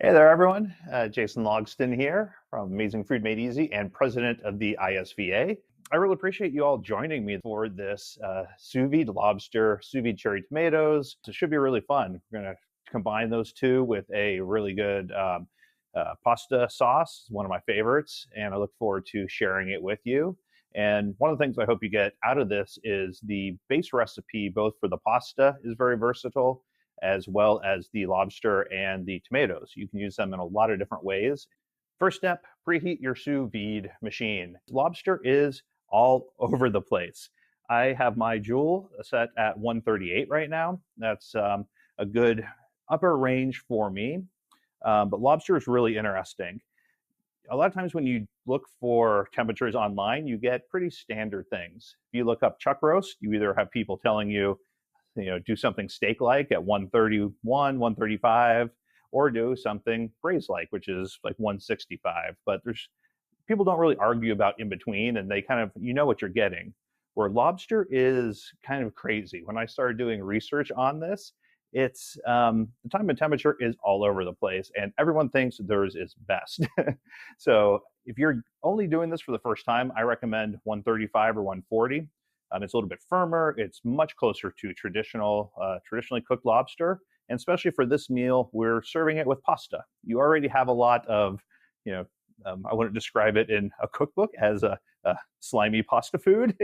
Hey there, everyone. Jason Logston here from Amazing Food Made Easy and president of the ISVA. I really appreciate you all joining me for this sous vide lobster, sous vide cherry tomatoes. It should be really fun. We're going to combine those two with a really good pasta sauce, it's one of my favorites, and I look forward to sharing it with you. And one of the things I hope you get out of this is the base recipe, both for the pasta, is very versatile, as well as the lobster and the tomatoes. You can use them in a lot of different ways. First step, preheat your sous vide machine. Lobster is all over the place. I have my Joule set at 138 right now. That's a good upper range for me. But lobster is really interesting. A lot of times when you look for temperatures online, you get pretty standard things. If you look up chuck roast, you either have people telling you, do something steak-like at 131, 135, or do something braised-like, which is like 165. But people don't really argue about in between, and they kind of, what you're getting. Where lobster is kind of crazy. When I started doing research on this, it's the time and temperature is all over the place, and everyone thinks theirs is best. So if you're only doing this for the first time, I recommend 135 or 140. It's a little bit firmer. It's much closer to traditionally cooked lobster. And especially for this meal, we're serving it with pasta. You already have a lot of, I wouldn't describe it in a cookbook as a slimy pasta food,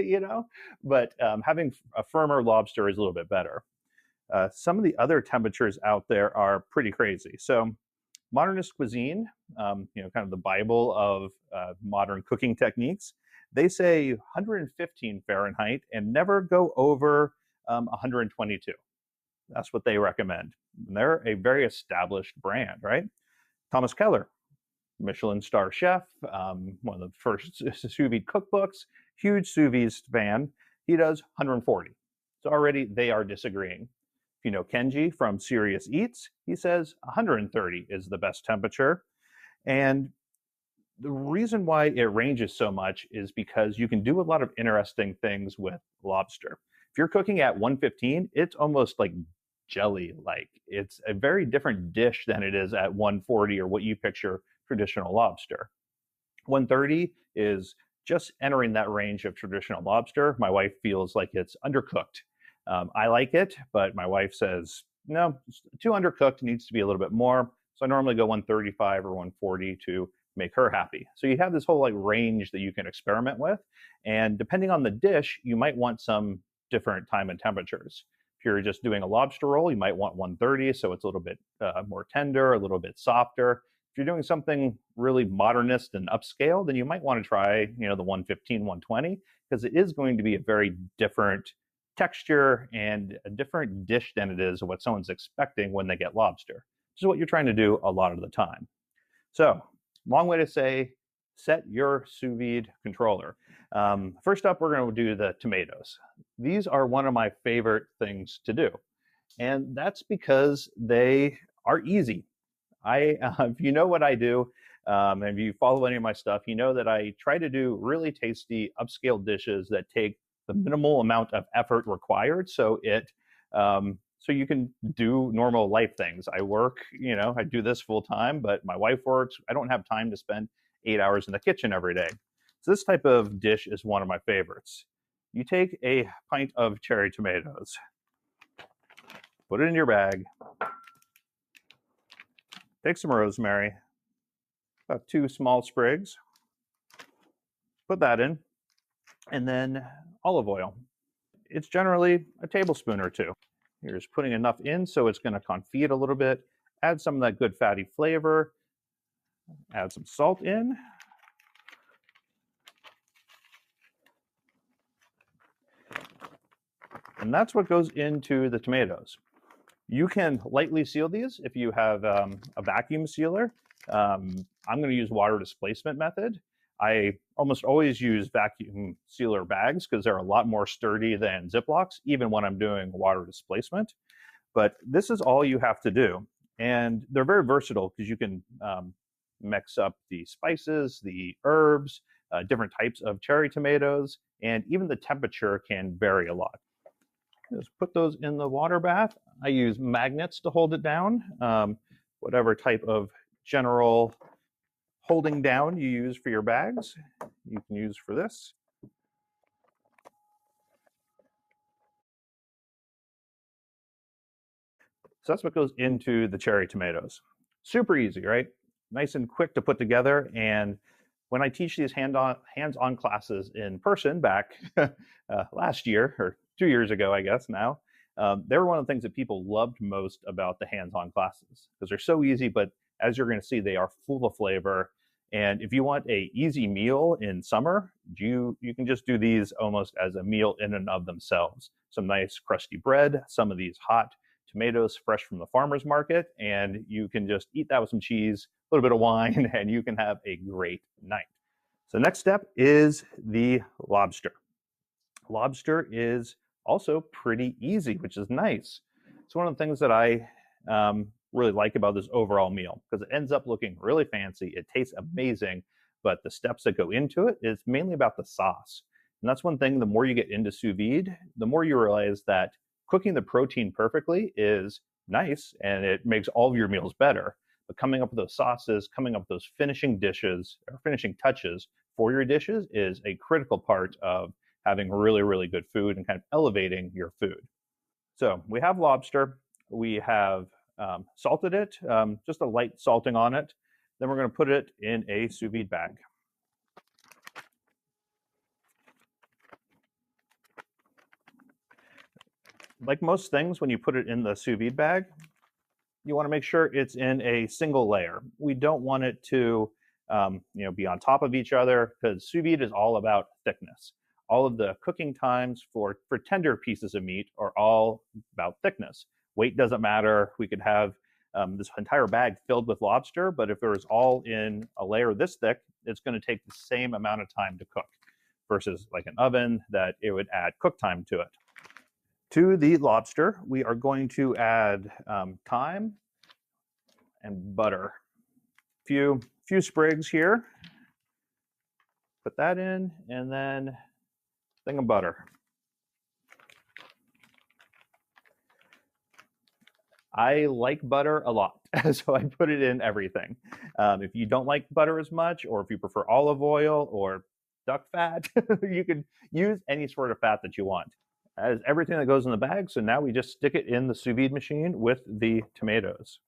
but having a firmer lobster is a little bit better. Some of the other temperatures out there are pretty crazy. So modernist cuisine, kind of the Bible of modern cooking techniques, they say 115 Fahrenheit and never go over 122. That's what they recommend. And they're a very established brand, right? Thomas Keller, Michelin star chef, one of the first sous vide cookbooks, huge sous vide fan. He does 140. So already they are disagreeing. If you know Kenji from Serious Eats, he says 130 is the best temperature. And the reason why it ranges so much is because you can do a lot of interesting things with lobster. If you're cooking at 115, it's almost like jelly-like. It's a very different dish than it is at 140 or what you picture traditional lobster. 130 is just entering that range of traditional lobster. My wife feels like it's undercooked. I like it, but my wife says, no, it's too undercooked, needs to be a little bit more. So I normally go 135 or 140 to make her happy. So you have this whole range that you can experiment with. And depending on the dish, you might want some different time and temperatures. If you're just doing a lobster roll, you might want 130, so it's a little bit more tender, a little bit softer. If you're doing something really modernist and upscale, then you might want to try, the 115, 120, because it is going to be a very different texture and a different dish than it is what someone's expecting when they get lobster, which is what you're trying to do a lot of the time. So, long way to say, set your sous vide controller. First up, we're going to do the tomatoes. These are one of my favorite things to do, and that's because they are easy. If you know what I do, and if you follow any of my stuff, you know that I try to do really tasty upscale dishes that take the minimal amount of effort required, so you can do normal life things. I work, I do this full time, but my wife works. I don't have time to spend 8 hours in the kitchen every day. So this type of dish is one of my favorites. You take a pint of cherry tomatoes, put it in your bag, take some rosemary, about 2 small sprigs, put that in, and then olive oil. It's generally a tablespoon or 2. You're just putting enough in so it's going to confit a little bit. Add some of that good fatty flavor. Add some salt in. And that's what goes into the tomatoes. You can lightly seal these if you have a vacuum sealer. I'm going to use water displacement method. I almost always use vacuum sealer bags because they're a lot more sturdy than Ziplocs, even when I'm doing water displacement. But this is all you have to do. And they're very versatile because you can mix up the spices, the herbs, different types of cherry tomatoes, and even the temperature can vary a lot. Just put those in the water bath. I use magnets to hold it down, whatever type of general holding down you use for your bags, you can use for this. So that's what goes into the cherry tomatoes. Super easy, right? Nice and quick to put together. And when I teach these hands-on classes in person back last year, or 2 years ago, I guess now, they were one of the things that people loved most about the hands-on classes because they're so easy, but as you're going to see, they are full of flavor. And if you want a easy meal in summer, you can just do these almost as a meal in and of themselves. Some nice crusty bread, some of these hot tomatoes fresh from the farmer's market, and you can just eat that with some cheese, a little bit of wine, and you can have a great night. So next step is the lobster. Lobster is also pretty easy, which is nice. It's one of the things that I really like about this overall meal because it ends up looking really fancy. It tastes amazing, but the steps that go into it is mainly about the sauce. And that's one thing, the more you get into sous vide, the more you realize that cooking the protein perfectly is nice and it makes all of your meals better. But coming up with those sauces, coming up with those finishing dishes or finishing touches for your dishes is a critical part of having really, really good food and kind of elevating your food. So we have lobster. We have salted it, just a light salting on it. Then we're going to put it in a sous vide bag. Like most things, when you put it in the sous vide bag, you want to make sure it's in a single layer. We don't want it to be on top of each other because sous vide is all about thickness. All of the cooking times for tender pieces of meat are all about thickness. Weight doesn't matter. We could have this entire bag filled with lobster, but if it was all in a layer this thick, it's going to take the same amount of time to cook versus like an oven that it would add cook time to it. To the lobster, we are going to add thyme and butter. Few sprigs here. Put that in, and then a thing of butter. I like butter a lot, so I put it in everything. If you don't like butter as much, or if you prefer olive oil or duck fat, you can use any sort of fat that you want. That is everything that goes in the bag, so now we just stick it in the sous vide machine with the tomatoes.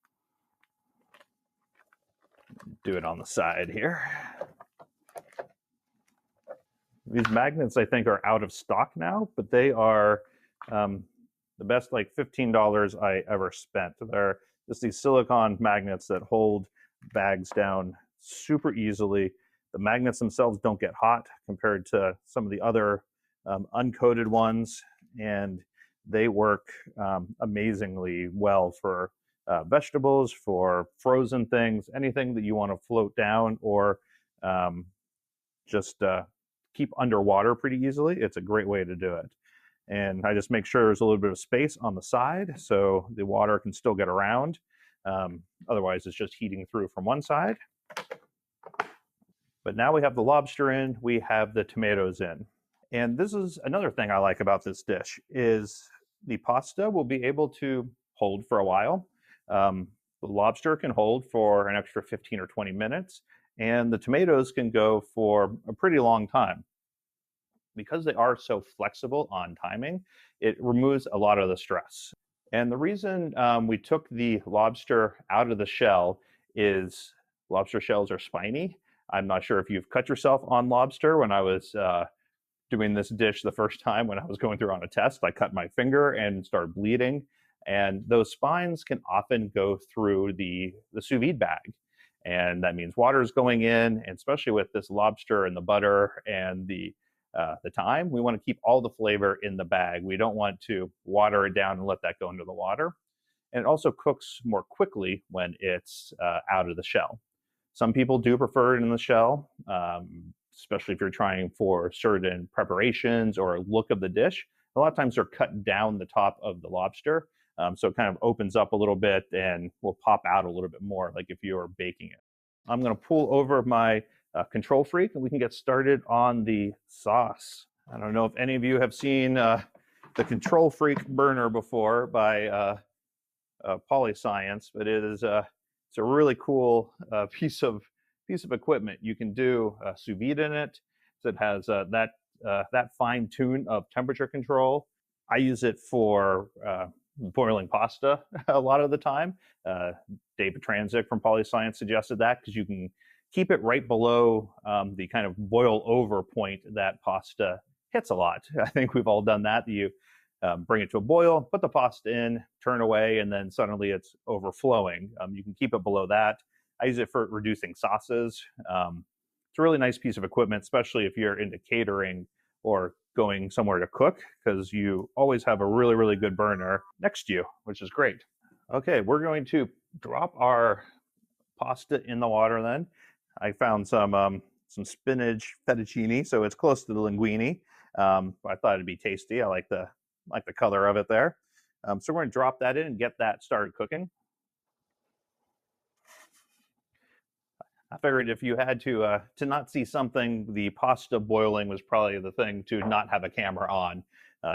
Do it on the side here. These magnets, I think, are out of stock now, but they are the best, like $15 I ever spent. They're just these silicone magnets that hold bags down super easily. The magnets themselves don't get hot compared to some of the other uncoated ones, and they work amazingly well for vegetables, for frozen things, anything that you want to float down or just keep underwater pretty easily. It's a great way to do it. And I just make sure there's a little bit of space on the side so the water can still get around. Otherwise, it's just heating through from one side. But now we have the lobster in, we have the tomatoes in. And this is another thing I like about this dish is the pasta will be able to hold for a while. The lobster can hold for an extra 15 or 20 minutes, and the tomatoes can go for a pretty long time. Because they are so flexible on timing, it removes a lot of the stress. And the reason we took the lobster out of the shell is lobster shells are spiny. I'm not sure if you've cut yourself on lobster. When I was doing this dish the first time when I was going through on a test, I cut my finger and started bleeding. And those spines can often go through the sous vide bag. And that means water is going in, and especially with this lobster and the butter and the thyme, we want to keep all the flavor in the bag. We don't want to water it down and let that go into the water. And it also cooks more quickly when it's out of the shell. Some people do prefer it in the shell, especially if you're trying for certain preparations or look of the dish. A lot of times they're cut down the top of the lobster, so it kind of opens up a little bit and will pop out a little bit more, like if you were baking it. I'm going to pull over my Control Freak, and we can get started on the sauce. I don't know if any of you have seen the Control Freak burner before by Polyscience, but it's It's a really cool piece of equipment. You can do sous vide in it. So it has that fine tune of temperature control. I use it for boiling pasta a lot of the time. David Transick from PolyScience suggested that because you can keep it right below the kind of boil over point that pasta hits a lot. I think we've all done that. You bring it to a boil, put the pasta in, turn away, and then suddenly it's overflowing. You can keep it below that. I use it for reducing sauces. It's a really nice piece of equipment, especially if you're into catering or going somewhere to cook, because you always have a really, really good burner next to you, which is great. Okay, we're going to drop our pasta in the water then. I found some spinach fettuccine, so it's close to the linguine. I thought it'd be tasty. I like the color of it there. So we're going to drop that in and get that started cooking. I figured if you had to not see something, the pasta boiling was probably the thing to not have a camera on.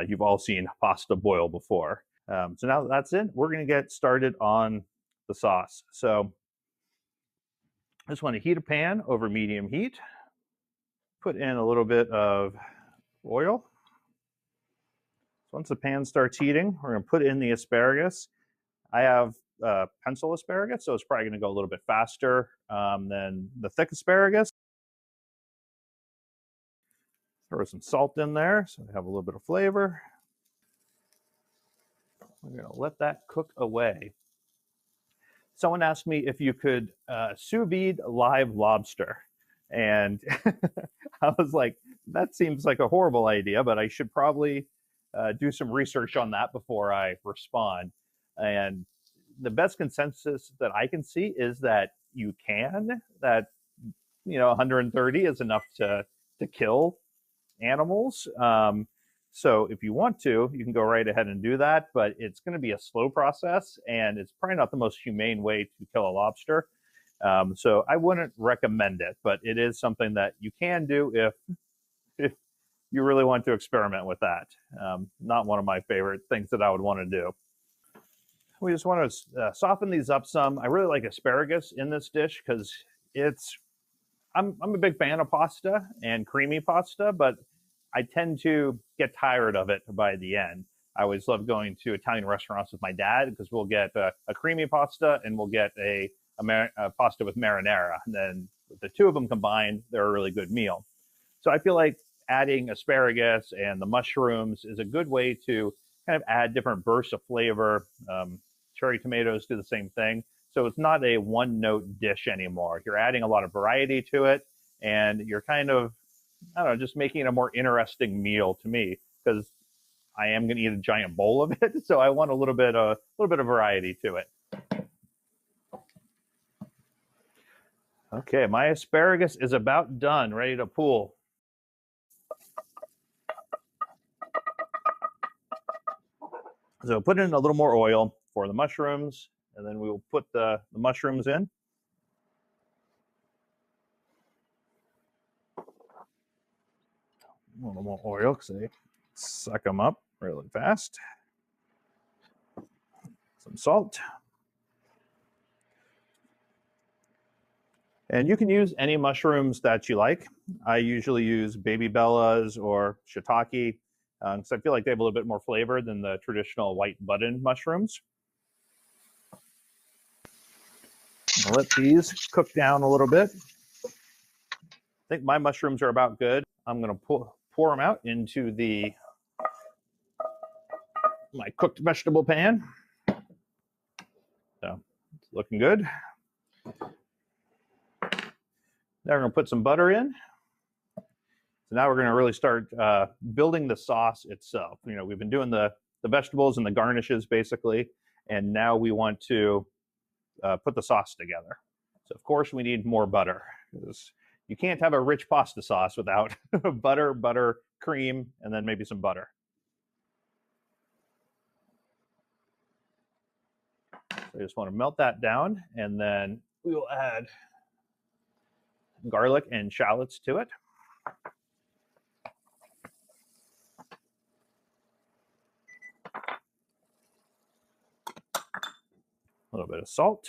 You've all seen pasta boil before. So now that that's it, we're going to get started on the sauce. So I just want to heat a pan over medium heat. Put in a little bit of oil. So once the pan starts heating, we're going to put in the asparagus. I have pencil asparagus, so it's probably going to go a little bit faster than the thick asparagus. Throw some salt in there so we have a little bit of flavor. We're going to let that cook away. Someone asked me if you could sous vide live lobster. And I was like, that seems like a horrible idea, but I should probably do some research on that before I respond. And the best consensus that I can see is that you can, that 130 is enough to kill animals. So if you want to, you can go right ahead and do that, but it's going to be a slow process, and it's probably not the most humane way to kill a lobster. So I wouldn't recommend it, but it is something that you can do if you really want to experiment with that. Not one of my favorite things that I would want to do. We just want to soften these up some. I really like asparagus in this dish because I'm a big fan of pasta and creamy pasta, but I tend to get tired of it by the end. I always love going to Italian restaurants with my dad because we'll get a creamy pasta and we'll get a pasta with marinara. And then with the two of them combined, they're a really good meal. So I feel like adding asparagus and the mushrooms is a good way to kind of add different bursts of flavor. Cherry tomatoes do the same thing. So it's not a one-note dish anymore. You're adding a lot of variety to it, and you're kind of, I don't know, just making it a more interesting meal to me, because I am going to eat a giant bowl of it, so I want a little bit of variety to it. Okay, my asparagus is about done, ready to pull. So put in a little more oil for the mushrooms, and then we will put the mushrooms in. A little more oil because they suck them up really fast. Some salt. And you can use any mushrooms that you like. I usually use baby bellas or shiitake because I feel like they have a little bit more flavor than the traditional white button mushrooms. I'll let these cook down a little bit. I think my mushrooms are about good. I'm going to pour them out into my cooked vegetable pan. So it's looking good. Now we're going to put some butter in. So now we're going to really start building the sauce itself. We've been doing the vegetables and the garnishes basically, and now we want to put the sauce together. So of course we need more butter, because you can't have a rich pasta sauce without butter, cream, and then maybe some butter. So I just want to melt that down, and then we will add garlic and shallots to it. A little bit of salt.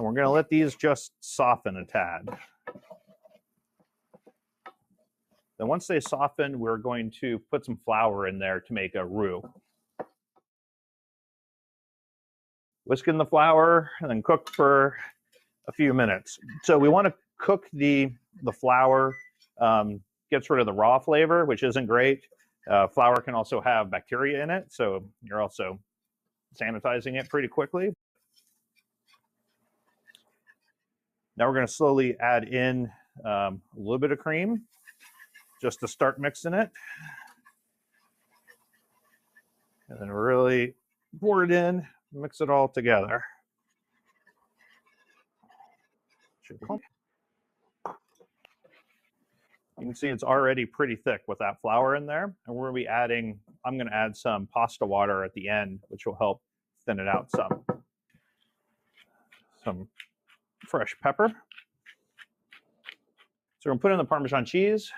And we're going to let these just soften a tad. Then once they soften, we're going to put some flour in there to make a roux. Whisk in the flour and then cook for a few minutes. So we want to cook the flour, gets rid of the raw flavor, which isn't great. Flour can also have bacteria in it, so you're also sanitizing it pretty quickly. Now we're going to slowly add in a little bit of cream just to start mixing it. And then really pour it in, mix it all together. You can see it's already pretty thick with that flour in there. And we're going to be adding, I'm going to add some pasta water at the end, which will help thin it out some. Some fresh pepper. So we're going to put in the Parmesan cheese.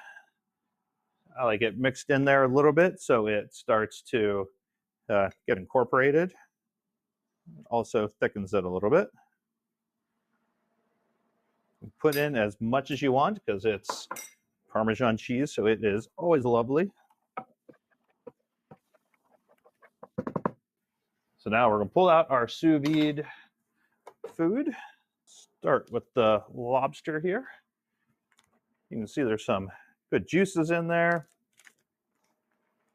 I like it mixed in there a little bit so it starts to get incorporated. It also thickens it a little bit. Put in as much as you want because it's Parmesan cheese, so it is always lovely. So now we're going to pull out our sous vide food. Start with the lobster here. You can see there's some good juices in there.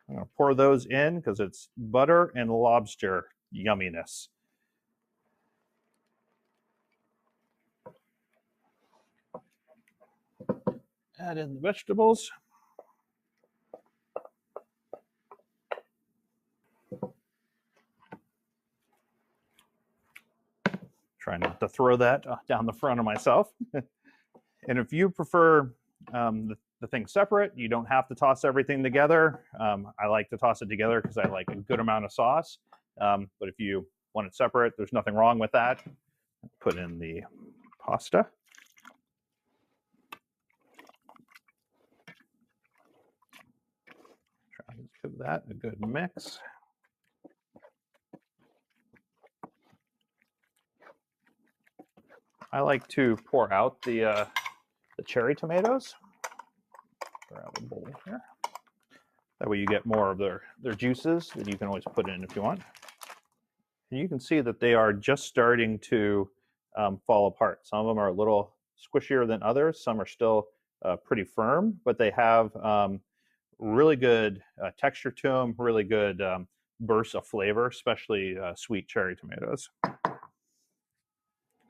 I'm going to pour those in because it's butter and lobster yumminess. Add in the vegetables. Try not to throw that down the front of myself. And if you prefer the thing separate, you don't have to toss everything together. I like to toss it together because I like a good amount of sauce. But if you want it separate, there's nothing wrong with that. Put in the pasta. Try to give that a good mix. I like to pour out the cherry tomatoes. Grab a bowl here. That way you get more of their juices that you can always put in if you want. And you can see that they are just starting to fall apart. Some of them are a little squishier than others. Some are still pretty firm, but they have really good texture to them, really good bursts of flavor, especially sweet cherry tomatoes.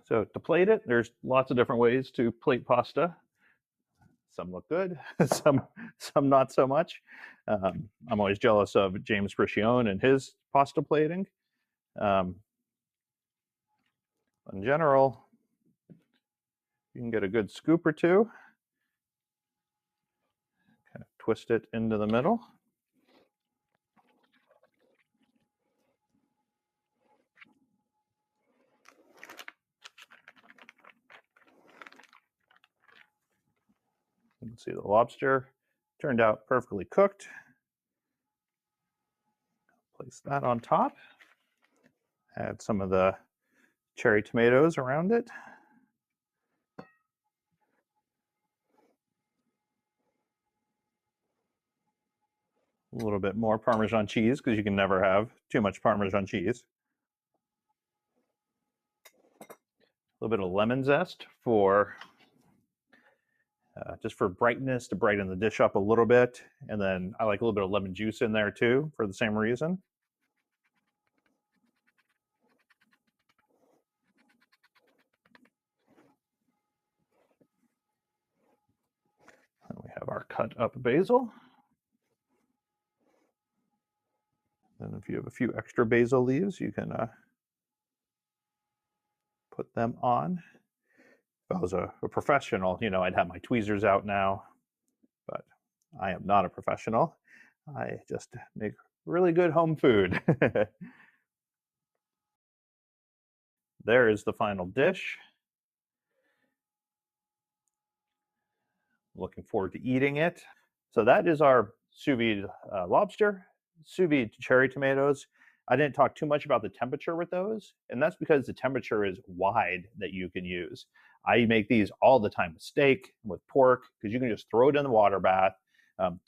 So to plate it, there's lots of different ways to plate pasta. Some look good, some not so much. I'm always jealous of James Briccione and his pasta plating. In general, you can get a good scoop or two. Kind of twist it into the middle. You can see the lobster turned out perfectly cooked. Place that on top. Add some of the cherry tomatoes around it. A little bit more Parmesan cheese because you can never have too much Parmesan cheese. A little bit of lemon zest for just for brightness, to brighten the dish up a little bit. And then I like a little bit of lemon juice in there too for the same reason. And we have our cut up basil. And if you have a few extra basil leaves, you can put them on. If I was a professional, you know, I'd have my tweezers out now, but I am not a professional. I just make really good home food. There is the final dish. Looking forward to eating it. So that is our sous vide lobster, sous vide cherry tomatoes. I didn't talk too much about the temperature with those, and that's because the temperature is wide that you can use. I make these all the time with steak, with pork, because you can just throw it in the water bath.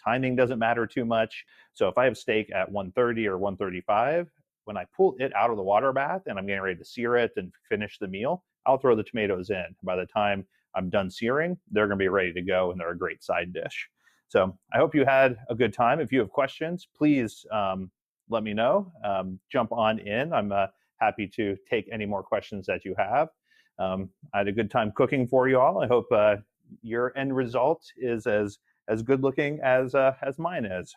Timing doesn't matter too much. So if I have steak at 130 or 135, when I pull it out of the water bath and I'm getting ready to sear it and finish the meal, I'll throw the tomatoes in. By the time I'm done searing, they're going to be ready to go and they're a great side dish. So I hope you had a good time. If you have questions, please let me know. Jump on in. I'm happy to take any more questions that you have. I had a good time cooking for you all. I hope your end result is as good looking as mine is.